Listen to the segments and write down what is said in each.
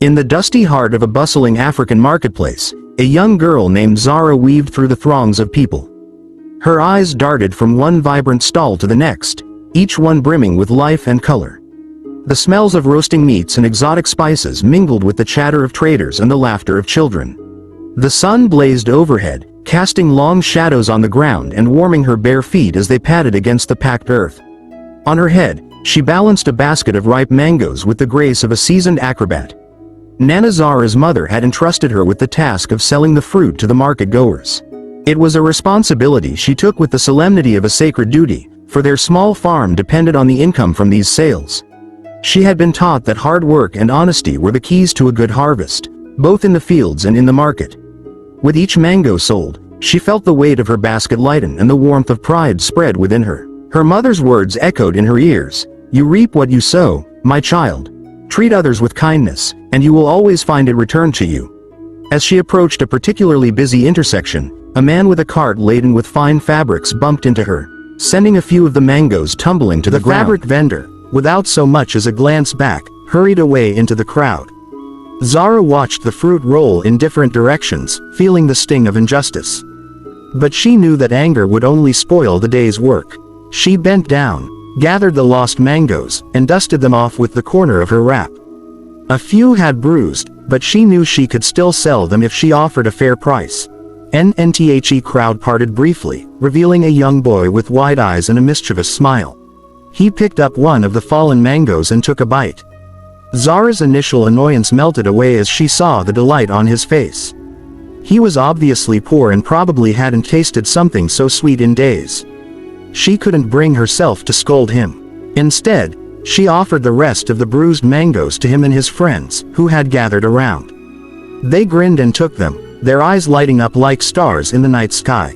In the dusty heart of a bustling African marketplace, a young girl named Zara weaved through the throngs of people. Her eyes darted from one vibrant stall to the next, each one brimming with life and color. The smells of roasting meats and exotic spices mingled with the chatter of traders and the laughter of children. The sun blazed overhead, casting long shadows on the ground and warming her bare feet as they patted against the packed earth. On her head, she balanced a basket of ripe mangoes with the grace of a seasoned acrobat. Nana Zara's mother had entrusted her with the task of selling the fruit to the market-goers. It was a responsibility she took with the solemnity of a sacred duty, for their small farm depended on the income from these sales. She had been taught that hard work and honesty were the keys to a good harvest, both in the fields and in the market. With each mango sold, she felt the weight of her basket lighten and the warmth of pride spread within her. Her mother's words echoed in her ears, "You reap what you sow, my child. Treat others with kindness, and you will always find it returned to you." As she approached a particularly busy intersection, a man with a cart laden with fine fabrics bumped into her, sending a few of the mangoes tumbling to the ground. The fabric vendor, without so much as a glance back, hurried away into the crowd. Zara watched the fruit roll in different directions, feeling the sting of injustice. But she knew that anger would only spoil the day's work. She bent down, gathered the lost mangoes, and dusted them off with the corner of her wrap. A few had bruised, but she knew she could still sell them if she offered a fair price. The crowd parted briefly, revealing a young boy with wide eyes and a mischievous smile. He picked up one of the fallen mangoes and took a bite. Zara's initial annoyance melted away as she saw the delight on his face. He was obviously poor and probably hadn't tasted something so sweet in days. She couldn't bring herself to scold him. Instead, she offered the rest of the bruised mangoes to him and his friends, who had gathered around. They grinned and took them, their eyes lighting up like stars in the night sky.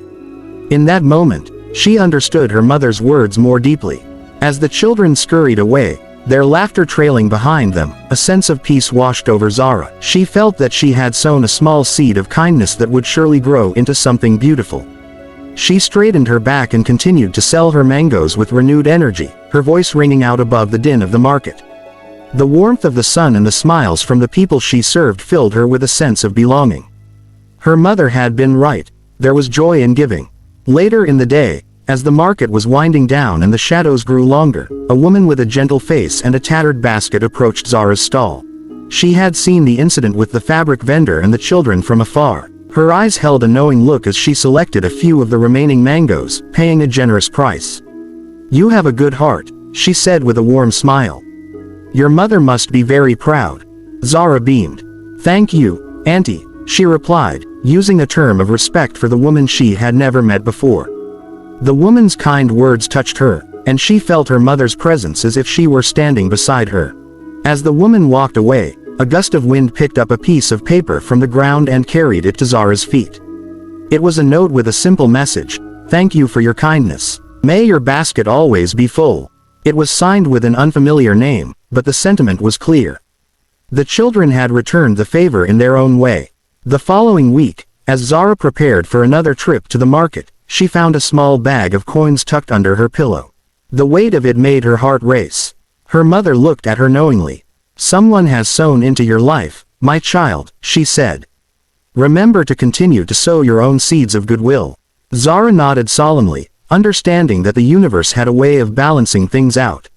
In that moment, she understood her mother's words more deeply. As the children scurried away, their laughter trailing behind them, a sense of peace washed over Zara. She felt that she had sown a small seed of kindness that would surely grow into something beautiful. She straightened her back and continued to sell her mangoes with renewed energy, her voice ringing out above the din of the market. The warmth of the sun and the smiles from the people she served filled her with a sense of belonging. Her mother had been right, there was joy in giving. Later in the day, as the market was winding down and the shadows grew longer, a woman with a gentle face and a tattered basket approached Zara's stall. She had seen the incident with the fabric vendor and the children from afar. Her eyes held a knowing look as she selected a few of the remaining mangoes, paying a generous price. "You have a good heart," she said with a warm smile. "Your mother must be very proud." Zara beamed. "Thank you, Auntie," she replied, using a term of respect for the woman she had never met before. The woman's kind words touched her, and she felt her mother's presence as if she were standing beside her. As the woman walked away, a gust of wind picked up a piece of paper from the ground and carried it to Zara's feet. It was a note with a simple message, "Thank you for your kindness. May your basket always be full." It was signed with an unfamiliar name, but the sentiment was clear. The children had returned the favor in their own way. The following week, as Zara prepared for another trip to the market, she found a small bag of coins tucked under her pillow. The weight of it made her heart race. Her mother looked at her knowingly. "Someone has sown into your life, my child," she said. "Remember to continue to sow your own seeds of goodwill." Zara nodded solemnly, understanding that the universe had a way of balancing things out.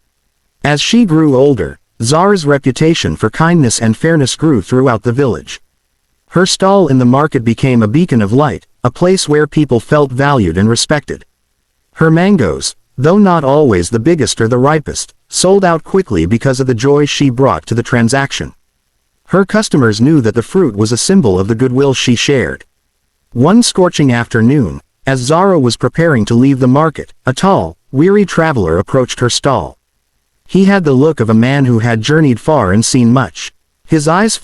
As she grew older, Zara's reputation for kindness and fairness grew throughout the village. Her stall in the market became a beacon of light, a place where people felt valued and respected. Her mangoes, though not always the biggest or the ripest, sold out quickly because of the joy she brought to the transaction. Her customers knew that the fruit was a symbol of the goodwill she shared. One scorching afternoon, as Zara was preparing to leave the market, a tall, weary traveler approached her stall. He had the look of a man who had journeyed far and seen much. His eyes